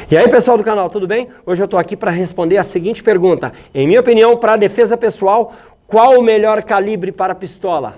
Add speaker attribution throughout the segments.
Speaker 1: E aí, pessoal do canal, tudo bem? Hoje eu estou aqui para responder a seguinte pergunta. Em minha opinião, para a defesa pessoal, qual o melhor calibre para a pistola?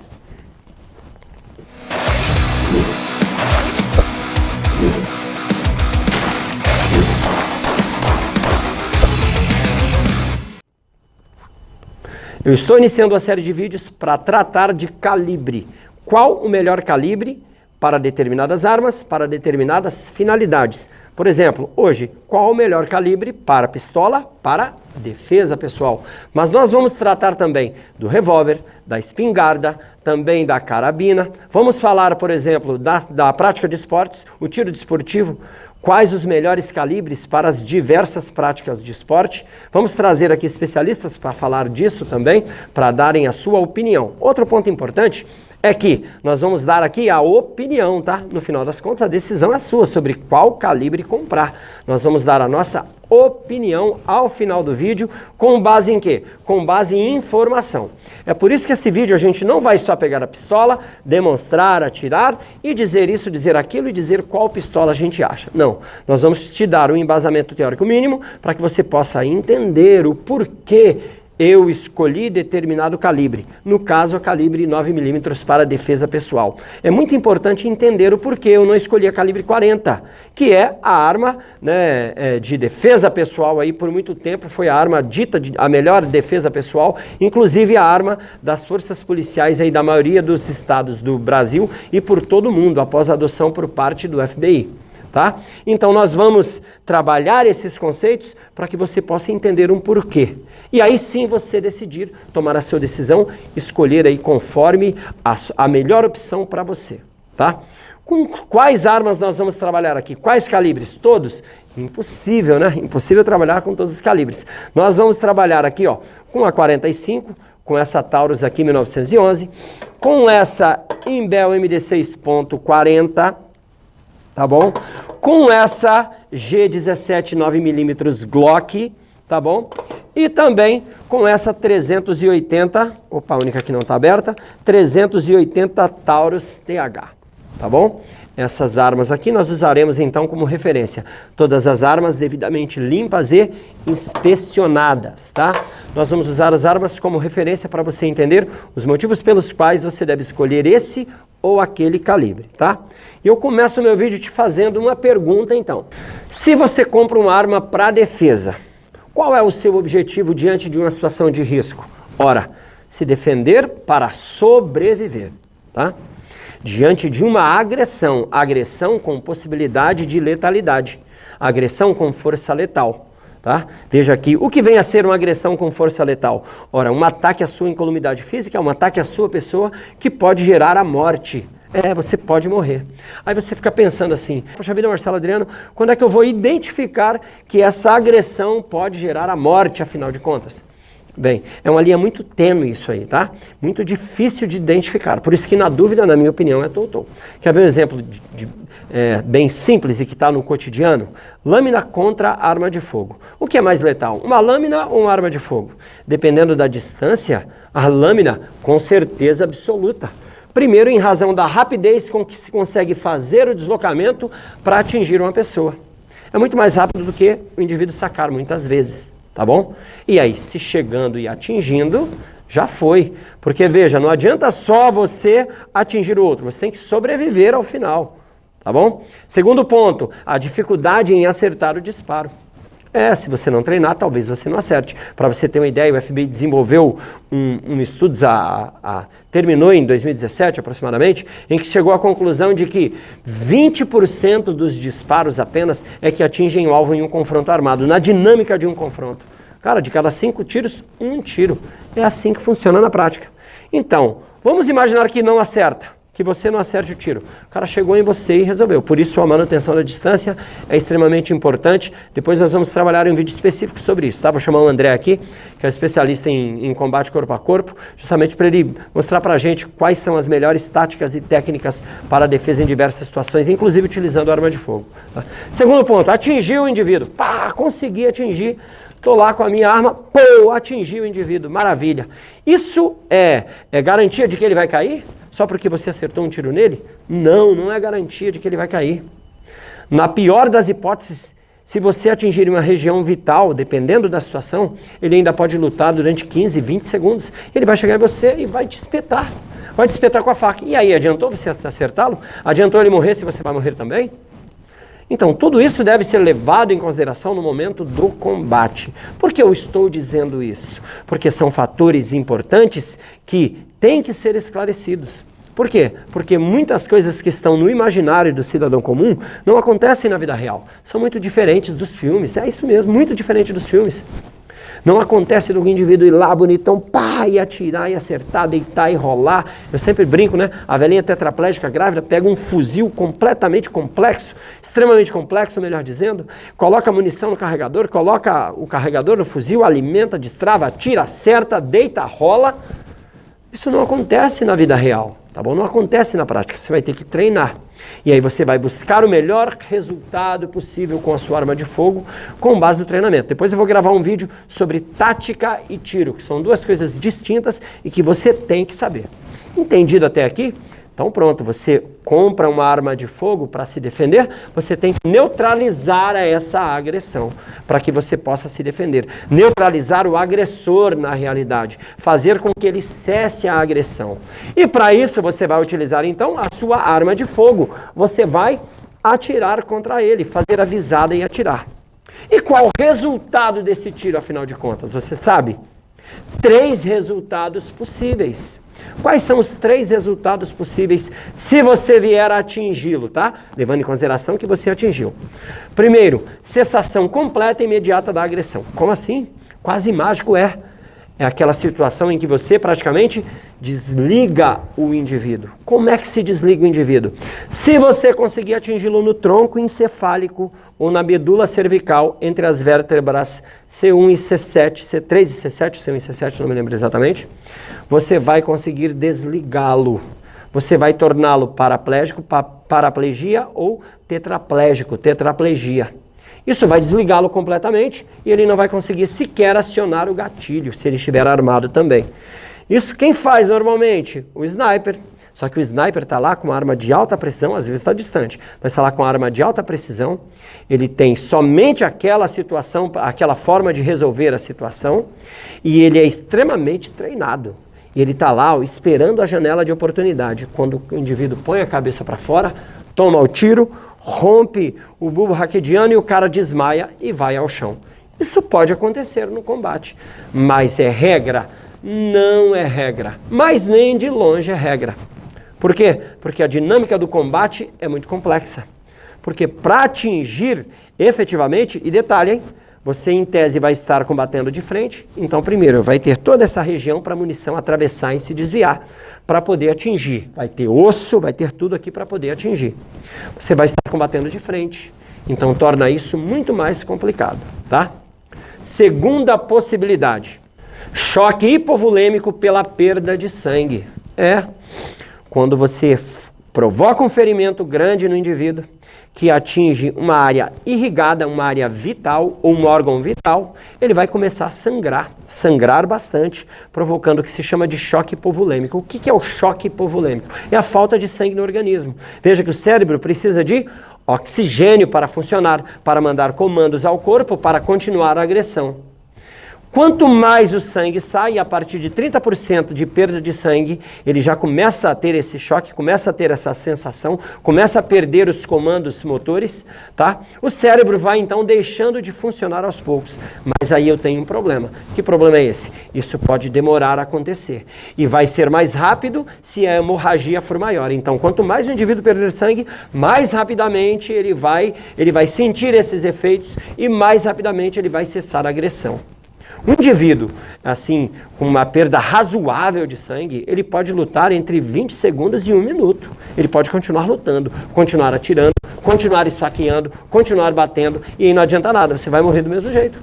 Speaker 1: Eu estou iniciando a série de vídeos para tratar de calibre. Qual o melhor calibre para determinadas armas, para determinadas finalidades? Por exemplo, hoje, qual o melhor calibre para pistola, para defesa pessoal? Mas nós vamos tratar também do revólver, da espingarda, também da carabina. Vamos falar, por exemplo, da prática de esportes, o tiro desportivo. Quais os melhores calibres para as diversas práticas de esporte? Vamos trazer aqui especialistas para falar disso também, para darem a sua opinião. Outro ponto importante é que nós vamos dar aqui a opinião, tá? No final das contas, a decisão é sua sobre qual calibre comprar. Nós vamos dar a nossa opinião ao final do vídeo, com base em quê? Com base em informação. É por isso que esse vídeo a gente não vai só pegar a pistola, demonstrar, atirar e dizer isso, dizer aquilo e dizer qual pistola a gente acha. Não, nós vamos te dar um embasamento teórico mínimo para que você possa entender o porquê eu escolhi determinado calibre, no caso a calibre 9mm para defesa pessoal. É muito importante entender o porquê eu não escolhi a calibre 40, que é a arma, né, de defesa pessoal aí por muito tempo, foi a arma dita a melhor defesa pessoal, inclusive a arma das forças policiais aí da maioria dos estados do Brasil e por todo o mundo, após a adoção por parte do FBI. Tá? Então nós vamos trabalhar esses conceitos para que você possa entender um porquê. E aí sim você decidir, tomar a sua decisão, escolher aí conforme a melhor opção para você. Tá? Com quais armas nós vamos trabalhar aqui? Quais calibres? Todos? Impossível, né? Impossível trabalhar com todos os calibres. Nós vamos trabalhar aqui, ó, com a 45, com essa Taurus aqui 1911, com essa Imbel MD6.40, tá bom? Com essa G17 9mm Glock, tá bom? E também com essa 380, opa, a única que não está aberta, 380 Taurus TH, tá bom? Essas armas aqui nós usaremos então como referência. Todas as armas devidamente limpas e inspecionadas, tá? Nós vamos usar as armas como referência para você entender os motivos pelos quais você deve escolher esse ou aquele calibre, tá? E eu começo o meu vídeo te fazendo uma pergunta então. Se você compra uma arma para defesa, qual é o seu objetivo diante de uma situação de risco? Ora, se defender para sobreviver, tá? Diante de uma agressão, agressão com possibilidade de letalidade, agressão com força letal, tá? Veja aqui, o que vem a ser uma agressão com força letal? Ora, um ataque à sua incolumidade física, um ataque à sua pessoa que pode gerar a morte. Você pode morrer. Aí você fica pensando assim, poxa vida, Marcelo Adriano, quando é que eu vou identificar que essa agressão pode gerar a morte, afinal de contas? Bem, é uma linha muito tênue isso aí, tá? Muito difícil de identificar. Por isso que na dúvida, na minha opinião, é tou-tou. Quer ver um exemplo bem simples e que está no cotidiano? Lâmina contra arma de fogo. O que é mais letal? Uma lâmina ou uma arma de fogo? Dependendo da distância, a lâmina, com certeza absoluta. Primeiro, em razão da rapidez com que se consegue fazer o deslocamento para atingir uma pessoa. É muito mais rápido do que o indivíduo sacar, muitas vezes. Tá bom? E aí, se chegando e atingindo, já foi. Porque, veja, não adianta só você atingir o outro, você tem que sobreviver ao final. Tá bom? Segundo ponto, a dificuldade em acertar o disparo. Se você não treinar, talvez você não acerte. Para você ter uma ideia, o FBI desenvolveu um estudo, terminou em 2017 aproximadamente, em que chegou à conclusão de que 20% dos disparos apenas é que atingem o alvo em um confronto armado, na dinâmica de um confronto. Cara, de cada 5 tiros, 1 tiro. É assim que funciona na prática. Então, vamos imaginar que não acerta. Que você não acerte o tiro. O cara chegou em você e resolveu. Por isso a manutenção da distância é extremamente importante. Depois nós vamos trabalhar em um vídeo específico sobre isso, tá? Vou chamar o André aqui, que é especialista em combate corpo a corpo, justamente para ele mostrar pra gente quais são as melhores táticas e técnicas para a defesa em diversas situações, inclusive utilizando arma de fogo. Tá? Segundo ponto, atingiu o indivíduo. Pá, consegui atingir. Estou lá com a minha arma, pô, atingi o indivíduo, maravilha. Isso é garantia de que ele vai cair? Só porque você acertou um tiro nele? Não, não é garantia de que ele vai cair. Na pior das hipóteses, Se você atingir uma região vital, dependendo da situação, ele ainda pode lutar durante 15, 20 segundos. Ele vai chegar em você e vai te espetar. Vai te espetar com a faca. E aí, adiantou você acertá-lo? Adiantou ele morrer se você vai morrer também? Então, tudo isso deve ser levado em consideração no momento do combate. Por que eu estou dizendo isso? Porque são fatores importantes que têm que ser esclarecidos. Por quê? Porque muitas coisas que estão no imaginário do cidadão comum não acontecem na vida real. São muito diferentes dos filmes. É isso mesmo, muito diferente dos filmes. Não acontece do indivíduo ir lá bonitão, pá, e atirar, e acertar, deitar e rolar. Eu sempre brinco, né? A velhinha tetraplégica grávida pega um fuzil completamente complexo, extremamente complexo, melhor dizendo, coloca a munição no carregador, coloca o carregador no fuzil, alimenta, destrava, atira, acerta, deita, rola. Isso não acontece na vida real, tá bom? Não acontece na prática, você vai ter que treinar. E aí você vai buscar o melhor resultado possível com a sua arma de fogo, com base no treinamento. Depois eu vou gravar um vídeo sobre tática e tiro, que são duas coisas distintas e que você tem que saber. Entendido até aqui? Então pronto, você compra uma arma de fogo para se defender, você tem que neutralizar essa agressão, para que você possa se defender. Neutralizar o agressor na realidade, fazer com que ele cesse a agressão. E para isso você vai utilizar então a sua arma de fogo, você vai atirar contra ele, fazer a visada e atirar. E qual o resultado desse tiro, afinal de contas? Você sabe? 3 resultados possíveis. Quais são os 3 resultados possíveis se você vier a atingi-lo, tá? Levando em consideração que você atingiu. Primeiro, cessação completa e imediata da agressão. Como assim? Quase mágico é. É aquela situação em que você praticamente desliga o indivíduo. Como é que se desliga o indivíduo? Se você conseguir atingi-lo no tronco encefálico ou na medula cervical, entre as vértebras C1 e C7, C3 e C7, C1 e C7, não me lembro exatamente, você vai conseguir desligá-lo. Você vai torná-lo paraplégico, paraplegia ou tetraplégico, tetraplegia. Isso vai desligá-lo completamente e ele não vai conseguir sequer acionar o gatilho, se ele estiver armado também. Isso quem faz normalmente? O sniper. Só que o sniper está lá com uma arma de alta precisão, às vezes está distante, mas está lá com uma arma de alta precisão, ele tem somente aquela situação, aquela forma de resolver a situação e ele é extremamente treinado. E ele está lá esperando a janela de oportunidade. Quando o indivíduo põe a cabeça para fora, toma o tiro, rompe o bulbo raquidiano e o cara desmaia e vai ao chão. Isso pode acontecer no combate, mas é regra? Não é regra, mas nem de longe é regra. Por quê? Porque a dinâmica do combate é muito complexa. Porque para atingir efetivamente, e detalhe, hein? Você em tese vai estar combatendo de frente, então primeiro vai ter toda essa região para a munição atravessar e se desviar, para poder atingir. Vai ter osso, vai ter tudo aqui para poder atingir. Você vai estar combatendo de frente, então torna isso muito mais complicado, tá? Segunda possibilidade, choque hipovolêmico pela perda de sangue. Quando você provoca um ferimento grande no indivíduo, que atinge uma área irrigada, uma área vital ou um órgão vital, ele vai começar a sangrar bastante, provocando o que se chama de choque hipovolêmico. O que é o choque hipovolêmico? É a falta de sangue no organismo. Veja que o cérebro precisa de oxigênio para funcionar, para mandar comandos ao corpo para continuar a agressão. Quanto mais o sangue sai, a partir de 30% de perda de sangue, ele já começa a ter esse choque, começa a ter essa sensação, começa a perder os comandos motores, tá? O cérebro vai então deixando de funcionar aos poucos. Mas aí eu tenho um problema. Que problema é esse? Isso pode demorar a acontecer. E vai ser mais rápido se a hemorragia for maior. Então, quanto mais o indivíduo perder sangue, mais rapidamente ele vai sentir esses efeitos e mais rapidamente ele vai cessar a agressão. Um indivíduo, assim, com uma perda razoável de sangue, ele pode lutar entre 20 segundos e 1 minuto. Ele pode continuar lutando, continuar atirando, continuar esfaqueando, continuar batendo, e aí não adianta nada, você vai morrer do mesmo jeito.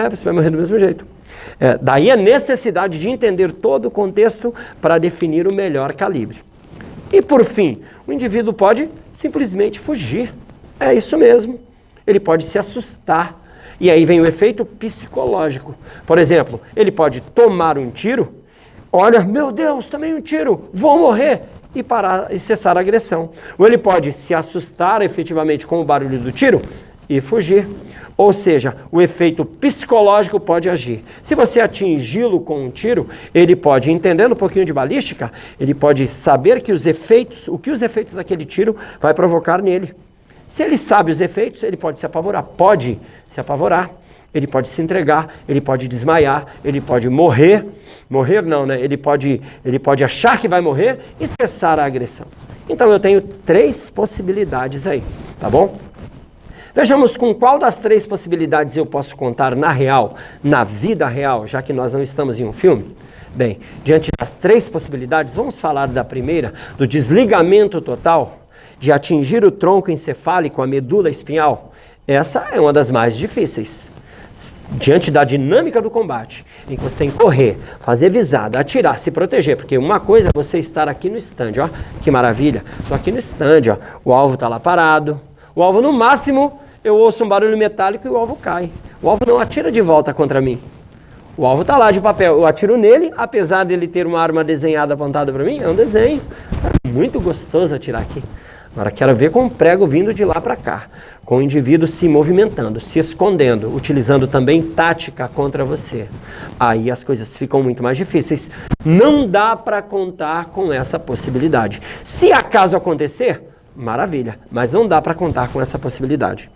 Speaker 1: Você vai morrer do mesmo jeito. Daí a necessidade de entender todo o contexto para definir o melhor calibre. E por fim, o indivíduo pode simplesmente fugir. É isso mesmo. Ele pode se assustar. E aí vem o efeito psicológico. Por exemplo, ele pode tomar um tiro, olha, meu Deus, tomei um tiro, vou morrer, e parar e cessar a agressão. Ou ele pode se assustar efetivamente com o barulho do tiro e fugir. Ou seja, o efeito psicológico pode agir. Se você atingi-lo com um tiro, ele pode, entendendo um pouquinho de balística, ele pode saber que o que os efeitos daquele tiro vai provocar nele. Se ele sabe os efeitos, ele pode se apavorar. Ele pode se entregar, ele pode desmaiar, ele pode morrer. Morrer não, né? Ele pode achar que vai morrer e cessar a agressão. Então eu tenho 3 possibilidades aí, tá bom? Vejamos com qual das 3 possibilidades eu posso contar na vida real, já que nós não estamos em um filme. Bem, diante das 3 possibilidades, vamos falar da primeira, do desligamento total, de atingir o tronco encefálico, a medula espinhal. Essa é uma das mais difíceis. Diante da dinâmica do combate, em que você tem que correr, fazer visada, atirar, se proteger, porque uma coisa é você estar aqui no stand, ó, que maravilha, estou aqui no stand, ó, o alvo está lá parado, o alvo no máximo, eu ouço um barulho metálico e o alvo cai. O alvo não atira de volta contra mim. O alvo está lá de papel, eu atiro nele, apesar dele ter uma arma desenhada apontada para mim, é um desenho. É muito gostoso atirar aqui. Agora quero ver com um prego vindo de lá para cá, com o indivíduo se movimentando, se escondendo, utilizando também tática contra você. Aí as coisas ficam muito mais difíceis. Não dá para contar com essa possibilidade. Se acaso acontecer, maravilha, mas não dá para contar com essa possibilidade.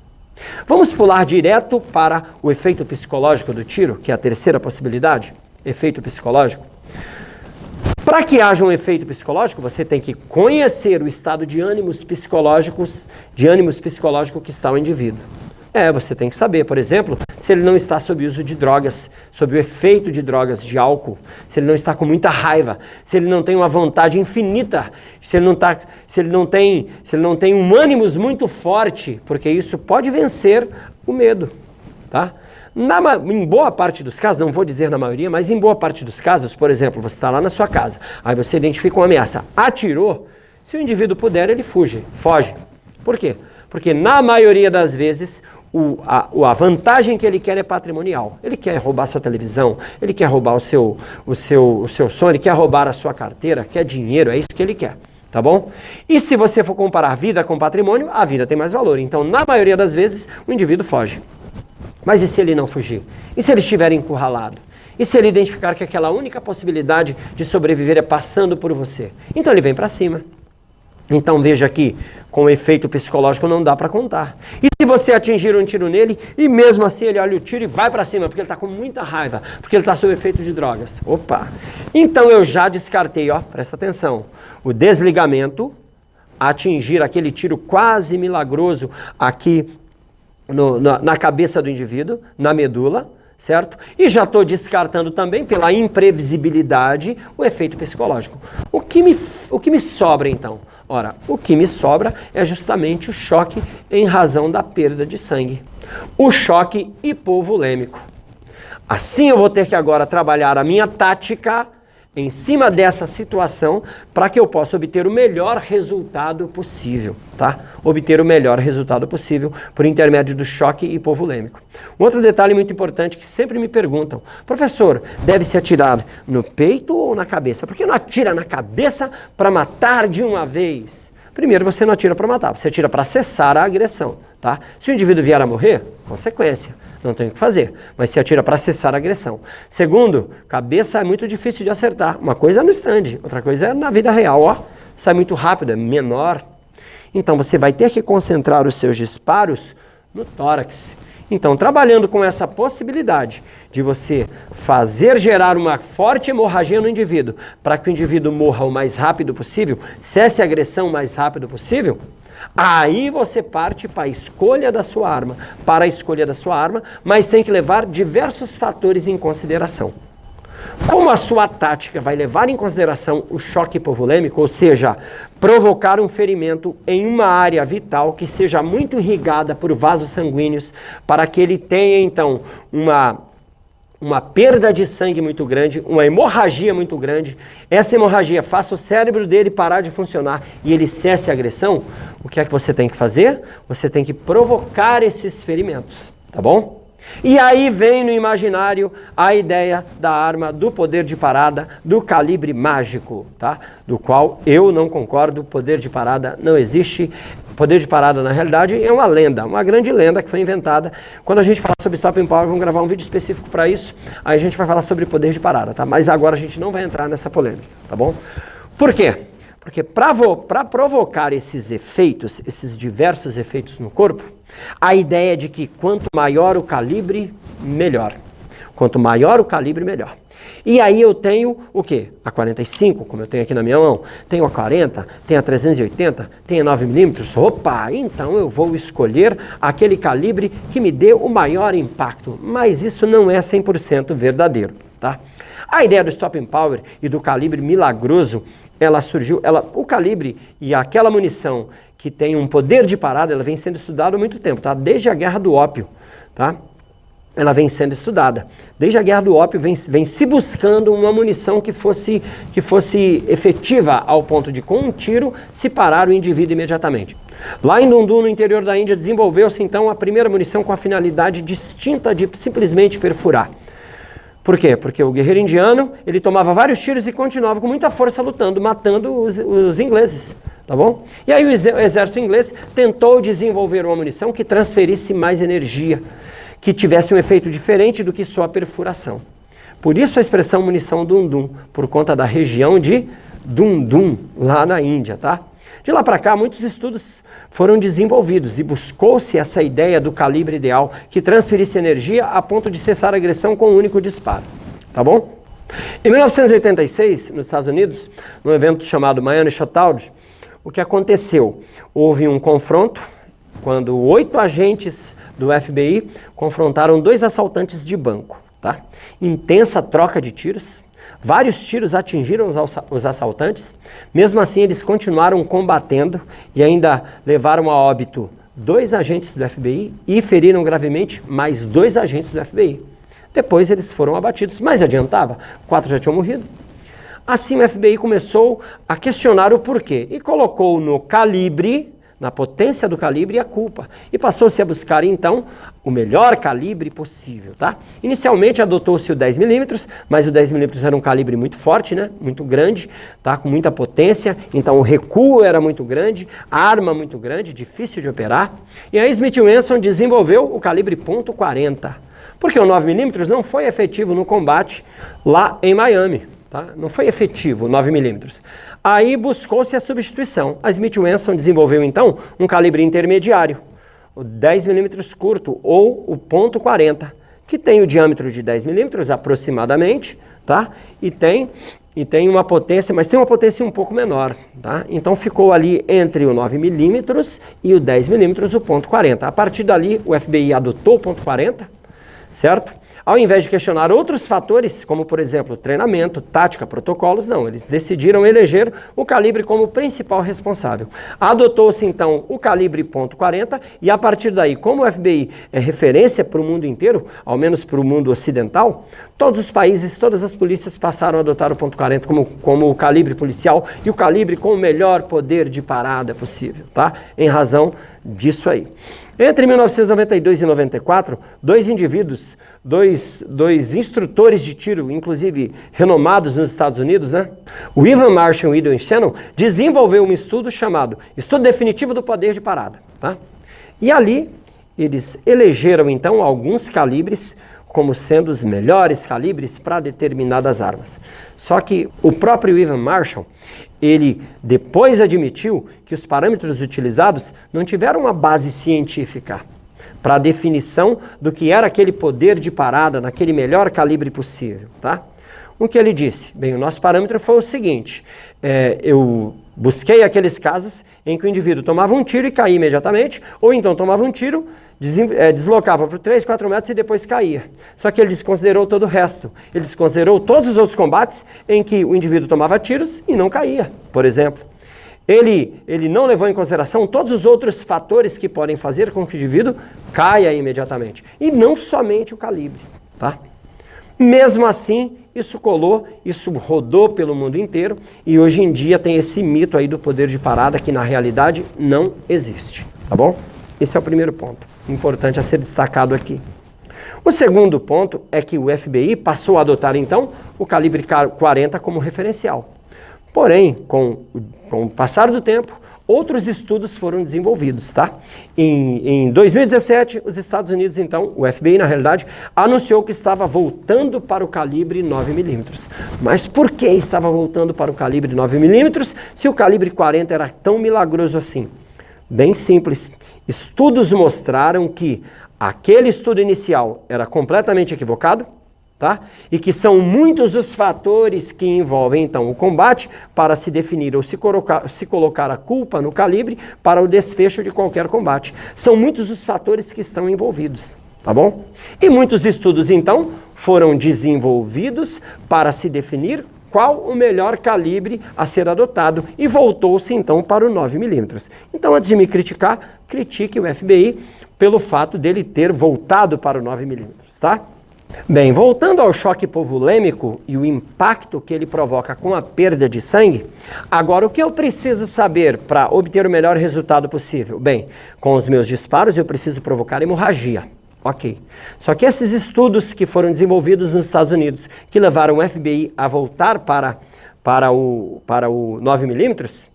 Speaker 1: Vamos pular direto para o efeito psicológico do tiro, que é a terceira possibilidade, efeito psicológico. Para que haja um efeito psicológico, você tem que conhecer o estado de ânimos psicológico que está o indivíduo. Você tem que saber, por exemplo, se ele não está sob uso de drogas, sob o efeito de drogas, de álcool, se ele não está com muita raiva, se ele não tem uma vontade infinita, se ele não tem um ânimos muito forte, porque isso pode vencer o medo, tá? Em boa parte dos casos, não vou dizer na maioria, mas em boa parte dos casos, por exemplo, você está lá na sua casa, aí você identifica uma ameaça, atirou, se o indivíduo puder, ele foge. Por quê? Porque na maioria das vezes, a vantagem que ele quer é patrimonial. Ele quer roubar sua televisão, ele quer roubar o seu som, ele quer roubar a sua carteira, quer dinheiro, é isso que ele quer. Tá bom? E se você for comparar vida com patrimônio, a vida tem mais valor. Então, na maioria das vezes, o indivíduo foge. Mas e se ele não fugir? E se ele estiver encurralado? E se ele identificar que aquela única possibilidade de sobreviver é passando por você? Então ele vem para cima. Então veja aqui, com o efeito psicológico não dá para contar. E se você atingir um tiro nele e mesmo assim ele olha o tiro e vai para cima, porque ele está com muita raiva, porque ele está sob efeito de drogas. Opa! Então eu já descartei, ó, presta atenção, o desligamento, atingir aquele tiro quase milagroso aqui na cabeça do indivíduo, na medula, certo? E já estou descartando também, pela imprevisibilidade, o efeito psicológico. O que me sobra, então? Ora, o que me sobra é justamente o choque em razão da perda de sangue. O choque hipovolêmico. Assim eu vou ter que agora trabalhar a minha tática em cima dessa situação para que eu possa obter o melhor resultado possível, tá? Obter o melhor resultado possível por intermédio do choque hipovolêmico. Um outro detalhe muito importante que sempre me perguntam: professor, deve-se atirar no peito ou na cabeça? Por que não atira na cabeça para matar de uma vez? Primeiro, você não atira para matar, você atira para cessar a agressão, tá? Se o indivíduo vier a morrer, consequência, não tem o que fazer, mas se atira para cessar a agressão. Segundo, cabeça é muito difícil de acertar. Uma coisa é no stand, outra coisa é na vida real, ó. Sai muito rápido, é menor. Então você vai ter que concentrar os seus disparos no tórax. Então, trabalhando com essa possibilidade de você fazer gerar uma forte hemorragia no indivíduo, para que o indivíduo morra o mais rápido possível, cesse a agressão o mais rápido possível, aí você parte para a escolha da sua arma, mas tem que levar diversos fatores em consideração. Como a sua tática vai levar em consideração o choque hipovolêmico, ou seja, provocar um ferimento em uma área vital que seja muito irrigada por vasos sanguíneos, para que ele tenha então uma perda de sangue muito grande, uma hemorragia muito grande, essa hemorragia faça o cérebro dele parar de funcionar e ele cesse a agressão, o que é que você tem que fazer? Você tem que provocar esses ferimentos, tá bom? E aí vem no imaginário a ideia da arma do poder de parada, do calibre mágico, tá? Do qual eu não concordo, poder de parada não existe. Poder de parada, na realidade, é uma lenda, uma grande lenda que foi inventada. Quando a gente falar sobre Stopping Power, vamos gravar um vídeo específico para isso, aí a gente vai falar sobre poder de parada, tá? Mas agora a gente não vai entrar nessa polêmica, tá bom? Por quê? Porque para provocar esses efeitos, esses diversos efeitos no corpo, a ideia é de que quanto maior o calibre, melhor. Quanto maior o calibre, melhor. E aí eu tenho o quê? A 45, como eu tenho aqui na minha mão, tenho a 40, tenho a 380, tenho a 9mm. Opa, então eu vou escolher aquele calibre que me dê o maior impacto. Mas isso não é 100% verdadeiro, tá? A ideia do Stopping Power e do calibre milagroso, ela surgiu, o calibre e aquela munição que tem um poder de parada, ela vem sendo estudada há muito tempo, tá? Desde a Guerra do Ópio, tá? Ela vem sendo estudada. Desde a Guerra do Ópio vem se buscando uma munição que fosse efetiva ao ponto de, com um tiro, se parar o indivíduo imediatamente. Lá em Dundun, no interior da Índia, desenvolveu-se então a primeira munição com a finalidade distinta de simplesmente perfurar. Por quê? Porque o guerreiro indiano, ele tomava vários tiros e continuava com muita força lutando, matando os ingleses, tá bom? E aí o exército inglês tentou desenvolver uma munição que transferisse mais energia, que tivesse um efeito diferente do que só a perfuração. Por isso a expressão munição Dundun, por conta da região de Dundun, lá na Índia, tá? De lá para cá, muitos estudos foram desenvolvidos e buscou-se essa ideia do calibre ideal que transferisse energia a ponto de cessar a agressão com um único disparo, tá bom? Em 1986, nos Estados Unidos, num evento chamado Miami Shootout, o que aconteceu? Houve um confronto quando 8 agentes do FBI confrontaram 2 assaltantes de banco, tá? Intensa troca de tiros. Vários tiros atingiram os assaltantes, mesmo assim eles continuaram combatendo e ainda levaram a óbito 2 agentes do FBI e feriram gravemente mais 2 agentes do FBI. Depois eles foram abatidos, mas adiantava, 4 já tinham morrido. Assim o FBI começou a questionar o porquê e colocou no calibre, na potência do calibre, a culpa. E passou-se a buscar, então, o melhor calibre possível, tá? Inicialmente adotou-se o 10mm, mas o 10mm era um calibre muito forte, né? Muito grande, tá? Com muita potência, então o recuo era muito grande, a arma muito grande, difícil de operar. E aí Smith Wesson desenvolveu o calibre .40, porque o 9mm não foi efetivo no combate lá em Miami. Tá? Não foi efetivo, 9mm. Aí buscou-se a substituição. A Smith Wesson desenvolveu, então, um calibre intermediário, o 10mm curto, ou o .40, que tem o diâmetro de 10mm aproximadamente, tá? E tem uma potência, mas tem uma potência um pouco menor, tá? Então ficou ali entre o 9mm e o 10mm o .40. A partir dali, o FBI adotou o .40, certo? Ao invés de questionar outros fatores, como por exemplo treinamento, tática, protocolos, não, eles decidiram eleger o calibre como principal responsável. Adotou-se então o calibre .40 e a partir daí, como o FBI é referência para o mundo inteiro, ao menos para o mundo ocidental, todos os países, todas as polícias passaram a adotar o .40 como o calibre policial e o calibre com o melhor poder de parada possível, tá? Em razão disso aí. Entre 1992 e 94, 2 indivíduos, dois instrutores de tiro, inclusive renomados nos Estados Unidos, né? O Evan Marshall e o Edwin Shannon, desenvolveu um estudo chamado Estudo Definitivo do Poder de Parada, tá? E ali eles elegeram então alguns calibres como sendo os melhores calibres para determinadas armas. Só que o próprio Evan Marshall, ele depois admitiu que os parâmetros utilizados não tiveram uma base científica para a definição do que era aquele poder de parada naquele melhor calibre possível, tá? O que ele disse? Bem, o nosso parâmetro foi o seguinte, eu busquei aqueles casos em que o indivíduo tomava um tiro e caía imediatamente, ou então tomava um tiro, deslocava por 3, 4 metros e depois caía. Só que ele desconsiderou todo o resto. Ele desconsiderou todos os outros combates em que o indivíduo tomava tiros e não caía, por exemplo. Ele não levou em consideração todos os outros fatores que podem fazer com que o indivíduo caia imediatamente. E não somente o calibre, tá? Mesmo assim, isso colou, isso rodou pelo mundo inteiro e hoje em dia tem esse mito aí do poder de parada que na realidade não existe, tá bom? Esse é o primeiro ponto, importante a ser destacado aqui. O segundo ponto é que o FBI passou a adotar, então, o calibre 40 como referencial. Porém, com o passar do tempo, outros estudos foram desenvolvidos, tá? Em 2017, os Estados Unidos, então, o FBI, na realidade, anunciou que estava voltando para o calibre 9mm. Mas por que estava voltando para o calibre 9mm se o calibre 40 era tão milagroso assim? Bem simples. Estudos mostraram que aquele estudo inicial era completamente equivocado, tá? E que são muitos os fatores que envolvem, então, o combate para se definir ou se colocar a culpa no calibre para o desfecho de qualquer combate. São muitos os fatores que estão envolvidos, tá bom? E muitos estudos, então, foram desenvolvidos para se definir qual o melhor calibre a ser adotado e voltou-se, então, para o 9mm. Então, antes de me criticar, critique o FBI pelo fato dele ter voltado para o 9mm, tá? Bem, voltando ao choque hipovolêmico e o impacto que ele provoca com a perda de sangue, agora o que eu preciso saber para obter o melhor resultado possível? Bem, com os meus disparos eu preciso provocar hemorragia. Ok. Só que esses estudos que foram desenvolvidos nos Estados Unidos, que levaram o FBI a voltar para o 9mm,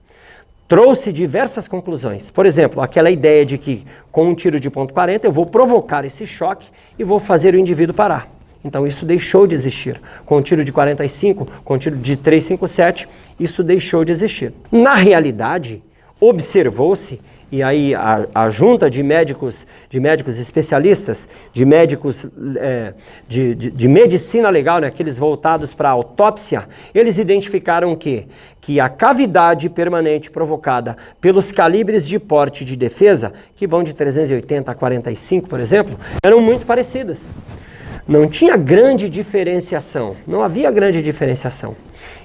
Speaker 1: trouxe diversas conclusões. Por exemplo, aquela ideia de que com um tiro de ponto .40 eu vou provocar esse choque e vou fazer o indivíduo parar. Então isso deixou de existir. Com um tiro de 45, com um tiro de 357, isso deixou de existir. Na realidade, observou-se, e aí a junta de médicos especialistas, de médicos de medicina legal, né, aqueles voltados para a autópsia, eles identificaram que a cavidade permanente provocada pelos calibres de porte de defesa, que vão de 380 a 45, por exemplo, eram muito parecidas. Não tinha grande diferenciação, não havia grande diferenciação.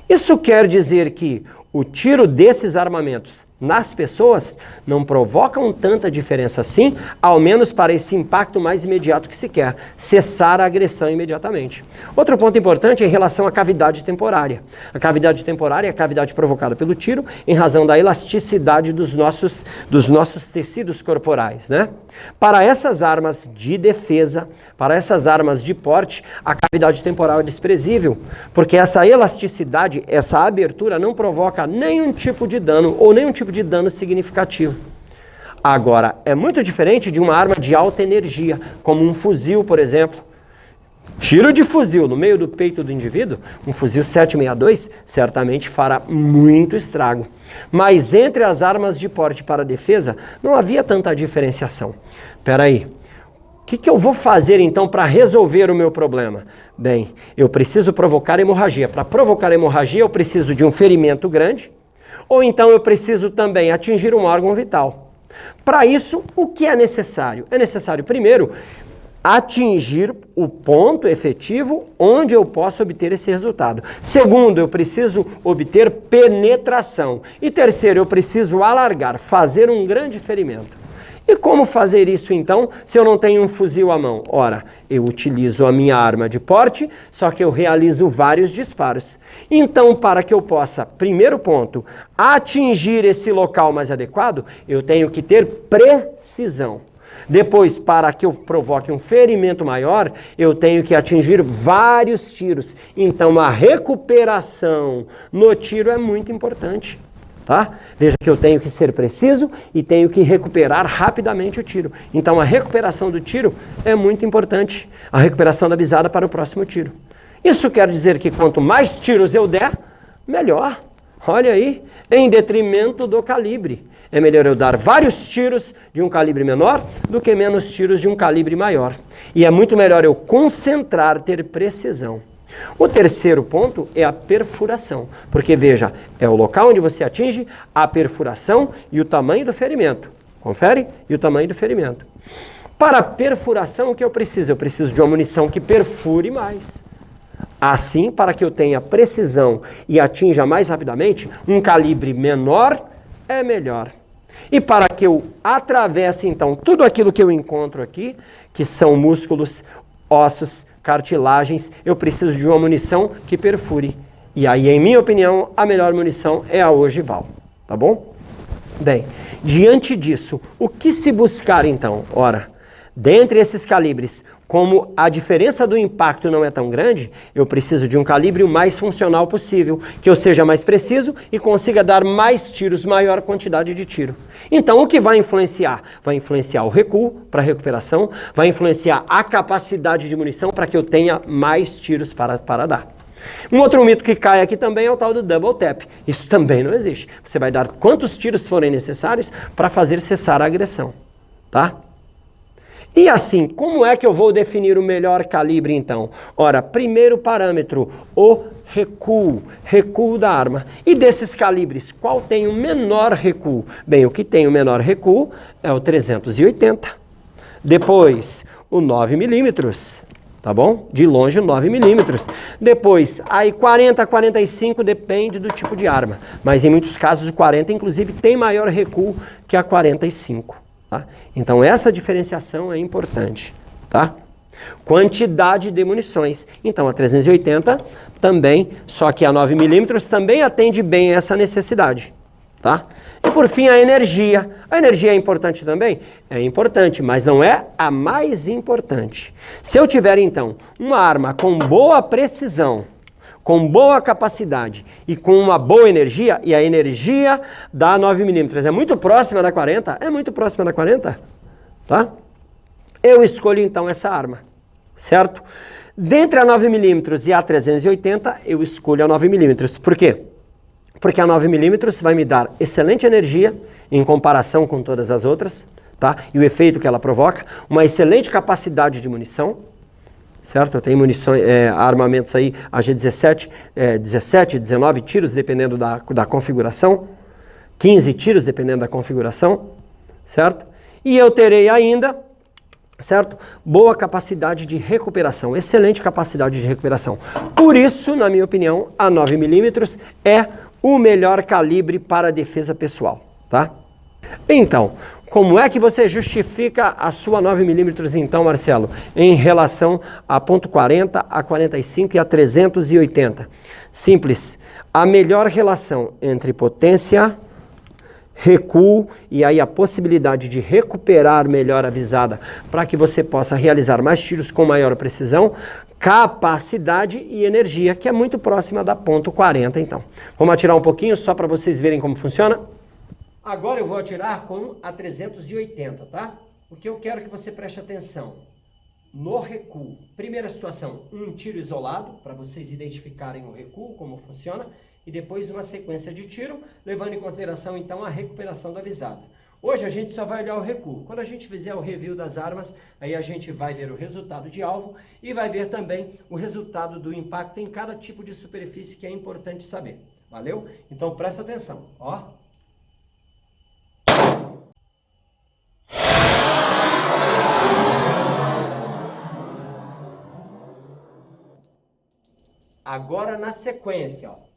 Speaker 1: Isso quer dizer que o tiro desses armamentos nas pessoas não provocam tanta diferença assim, ao menos para esse impacto mais imediato que se quer, cessar a agressão imediatamente. Outro ponto importante é em relação à cavidade temporária. A cavidade temporária é a cavidade provocada pelo tiro em razão da elasticidade dos nossos tecidos corporais, né? Para essas armas de defesa, para essas armas de porte, a cavidade temporal é desprezível, porque essa elasticidade, essa abertura não provoca nenhum tipo de dano ou nenhum tipo de dano significativo. Agora, é muito diferente de uma arma de alta energia, como um fuzil, por exemplo. Tiro de fuzil no meio do peito do indivíduo, um fuzil 7.62, certamente fará muito estrago. Mas entre as armas de porte para defesa, não havia tanta diferenciação. Espera aí. O que eu vou fazer então para resolver o meu problema? Bem, eu preciso provocar hemorragia. Para provocar hemorragia, eu preciso de um ferimento grande, ou então eu preciso também atingir um órgão vital. Para isso, o que é necessário? É necessário, primeiro, atingir o ponto efetivo onde eu posso obter esse resultado. Segundo, eu preciso obter penetração. E terceiro, eu preciso alargar, fazer um grande ferimento. E como fazer isso então, se eu não tenho um fuzil à mão? Ora, eu utilizo a minha arma de porte, só que eu realizo vários disparos. Então, para que eu possa, primeiro ponto, atingir esse local mais adequado, eu tenho que ter precisão. Depois, para que eu provoque um ferimento maior, eu tenho que atingir vários tiros. Então, a recuperação no tiro é muito importante. Tá? Veja que eu tenho que ser preciso e tenho que recuperar rapidamente o tiro. Então a recuperação do tiro é muito importante. A recuperação da visada para o próximo tiro. Isso quer dizer que quanto mais tiros eu der, melhor. Olha aí, em detrimento do calibre. É melhor eu dar vários tiros de um calibre menor do que menos tiros de um calibre maior. E é muito melhor eu concentrar, ter precisão. O terceiro ponto é a perfuração, porque veja, é o local onde você atinge, a perfuração e o tamanho do ferimento. Confere? E o tamanho do ferimento. Para a perfuração, o que eu preciso? Eu preciso de uma munição que perfure mais. Assim, para que eu tenha precisão e atinja mais rapidamente, um calibre menor é melhor. E para que eu atravesse, então, tudo aquilo que eu encontro aqui, que são músculos, ossos, cartilagens, eu preciso de uma munição que perfure. E aí, em minha opinião, a melhor munição é a ogival, tá bom? Bem, diante disso, o que se buscar então? Ora, Dentre esses calibres, como a diferença do impacto não é tão grande, eu preciso de um calibre o mais funcional possível, que eu seja mais preciso e consiga dar mais tiros, maior quantidade de tiro. Então, o que vai influenciar? Vai influenciar o recuo para recuperação, vai influenciar a capacidade de munição para que eu tenha mais tiros para dar. Um outro mito que cai aqui também é o tal do double tap. Isso também não existe. Você vai dar quantos tiros forem necessários para fazer cessar a agressão, tá? E assim, como é que eu vou definir o melhor calibre então? Ora, primeiro parâmetro, o recuo da arma. E desses calibres, qual tem o menor recuo? Bem, o que tem o menor recuo é o 380. Depois, o 9mm, tá bom? De longe, 9mm. Depois, aí 40, 45, depende do tipo de arma. Mas em muitos casos, o 40, inclusive, tem maior recuo que a 45. Tá? Então, essa diferenciação é importante, tá? Quantidade de munições. Então, a 380 também, só que a 9mm também atende bem essa necessidade, tá? E por fim, a energia. A energia é importante também? É importante, mas não é a mais importante. Se eu tiver, então, uma arma com boa precisão, com boa capacidade e com uma boa energia, e a energia da 9mm é muito próxima da 40, é muito próxima da 40, tá? Eu escolho então essa arma, certo? Dentre a 9mm e a 380, eu escolho a 9mm. Por quê? Porque a 9mm vai me dar excelente energia em comparação com todas as outras, tá? E o efeito que ela provoca, uma excelente capacidade de munição, certo? Eu tenho munições, armamentos aí, AG-17, 17, 19 tiros, dependendo da configuração, 15 tiros, dependendo da configuração, certo? E eu terei ainda, certo? Boa capacidade de recuperação, excelente capacidade de recuperação. Por isso, na minha opinião, a 9mm é o melhor calibre para a defesa pessoal, tá? Então, como é que você justifica a sua 9mm então, Marcelo, em relação a .40, a 45 e a 380? Simples. A melhor relação entre potência, recuo e aí a possibilidade de recuperar melhor a visada para que você possa realizar mais tiros com maior precisão, capacidade e energia, que é muito próxima da .40 então. Vamos atirar um pouquinho só para vocês verem como funciona? Agora eu vou atirar com a 380, tá? O que eu quero que você preste atenção no recuo. Primeira situação, um tiro isolado, para vocês identificarem o recuo, como funciona, e depois uma sequência de tiro, levando em consideração então a recuperação da visada. Hoje a gente só vai olhar o recuo. Quando a gente fizer o review das armas, aí a gente vai ver o resultado de alvo e vai ver também o resultado do impacto em cada tipo de superfície, que é importante saber. Valeu? Então presta atenção, ó. Agora na sequência, ó.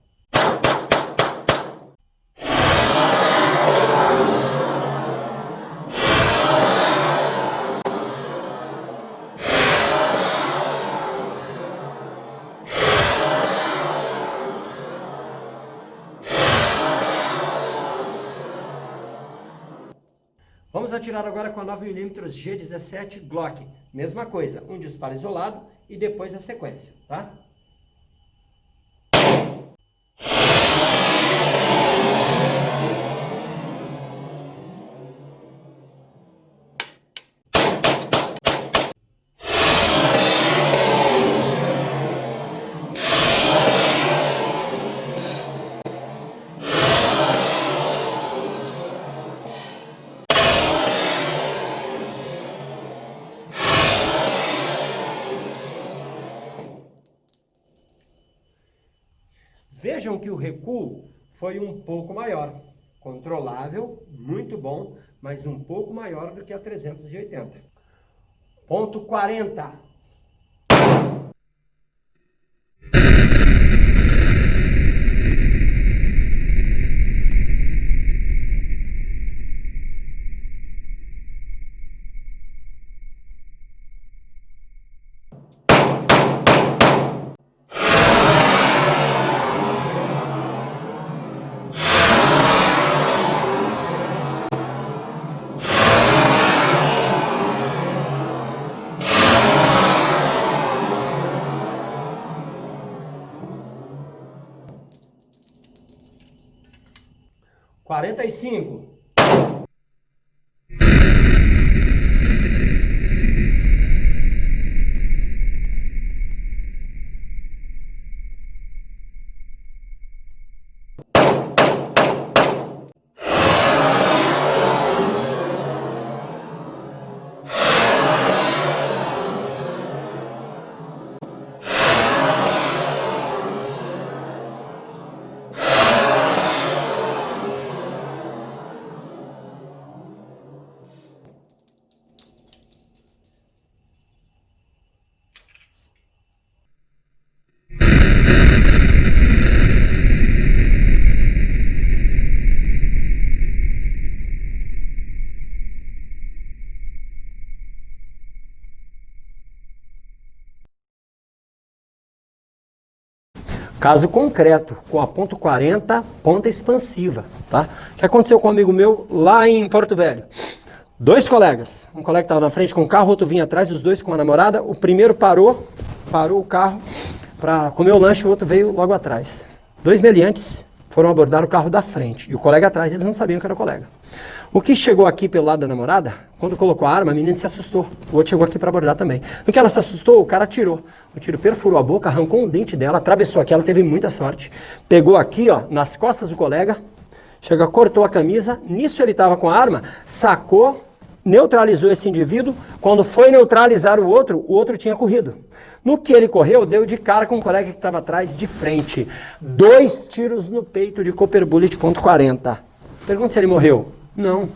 Speaker 1: Vamos atirar agora com a 9mm G17 Glock. Mesma coisa, um disparo isolado e depois a sequência, tá? Vejam que o recuo foi um pouco maior, controlável, muito bom, mas um pouco maior do que a 380. Ponto 40. 45. Caso concreto, com a ponto .40, ponta expansiva, tá? O que aconteceu com um amigo meu lá em Porto Velho? Dois colegas, um colega estava na frente com o carro, outro vinha atrás, os dois com a namorada. O primeiro parou o carro para comer o lanche, o outro veio logo atrás. Dois meliantes foram abordar o carro da frente e o colega atrás, eles não sabiam que era o colega. O que chegou aqui pelo lado da namorada, quando colocou a arma, a menina se assustou. O outro chegou aqui para abordar também. No que ela se assustou, o cara atirou. O tiro perfurou a boca, arrancou um dente dela, atravessou aqui, ela teve muita sorte. Pegou aqui, ó, nas costas do colega, chegou, cortou a camisa. Nisso ele estava com a arma, sacou, neutralizou esse indivíduo. Quando foi neutralizar o outro tinha corrido. No que ele correu, deu de cara com o colega que estava atrás de frente. 2 tiros no peito de Cooper Bullet .40. Pergunta se ele morreu. Não.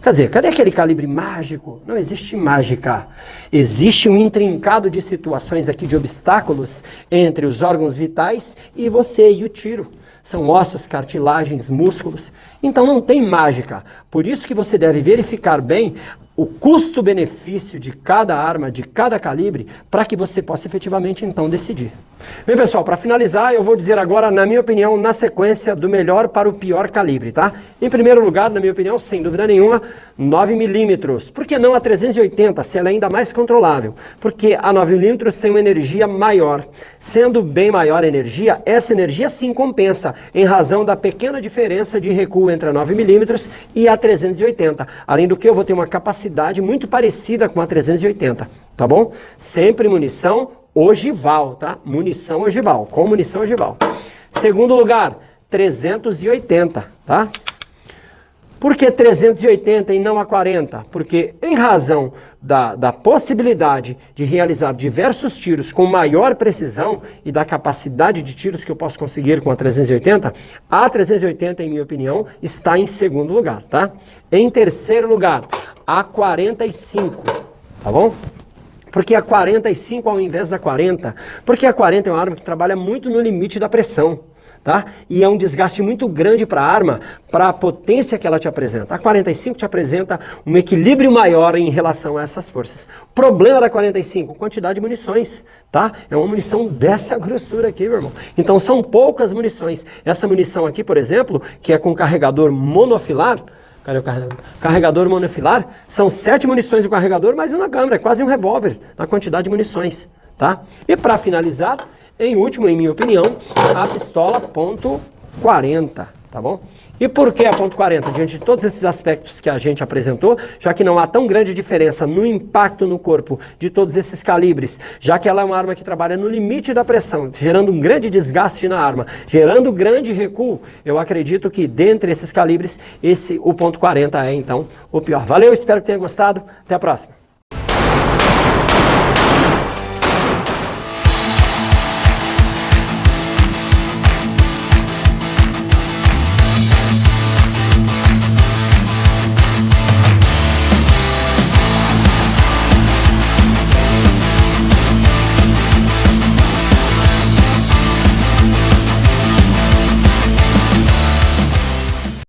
Speaker 1: Quer dizer, cadê aquele calibre mágico? Não existe mágica. Existe um intrincado de situações aqui, de obstáculos entre os órgãos vitais e você e o tiro. São ossos, cartilagens, músculos. Então não tem mágica. Por isso que você deve verificar bem o custo-benefício de cada arma, de cada calibre, para que você possa efetivamente então decidir. Bem, pessoal, para finalizar, eu vou dizer agora, na minha opinião, na sequência do melhor para o pior calibre, tá? Em primeiro lugar, na minha opinião, sem dúvida nenhuma, 9mm. Por que não a 380, se ela é ainda mais controlável? Porque a 9mm tem uma energia maior. Sendo bem maior a energia, essa energia sim compensa, em razão da pequena diferença de recuo entre a 9mm e a 380. Além do que, eu vou ter uma capacidade muito parecida com a 380, tá bom? Sempre munição ogival, tá? Munição ogival, com munição ogival. Segundo lugar, 380, tá? Por que 380 e não a 40? Porque em razão da possibilidade de realizar diversos tiros com maior precisão e da capacidade de tiros que eu posso conseguir com a 380, a 380, em minha opinião, está em segundo lugar, tá? Em terceiro lugar, a 45, tá bom? Por que a 45 ao invés da 40? Porque a 40 é uma arma que trabalha muito no limite da pressão. Tá? E é um desgaste muito grande para a arma, para a potência que ela te apresenta. A 45 te apresenta um equilíbrio maior em relação a essas forças. Problema da 45, quantidade de munições, tá? É uma munição dessa grossura aqui, meu irmão. Então são poucas munições. Essa munição aqui, por exemplo, que é com carregador monofilar, cadê o carregador? Carregador monofilar, são 7 munições do carregador, mais uma câmera, é quase um revólver na quantidade de munições, tá? E para finalizar, em último, em minha opinião, a pistola .40, tá bom? E por que a .40? Diante de todos esses aspectos que a gente apresentou, já que não há tão grande diferença no impacto no corpo de todos esses calibres, já que ela é uma arma que trabalha no limite da pressão, gerando um grande desgaste na arma, gerando grande recuo, eu acredito que dentre esses calibres, o .40 é então o pior. Valeu, espero que tenha gostado, até a próxima.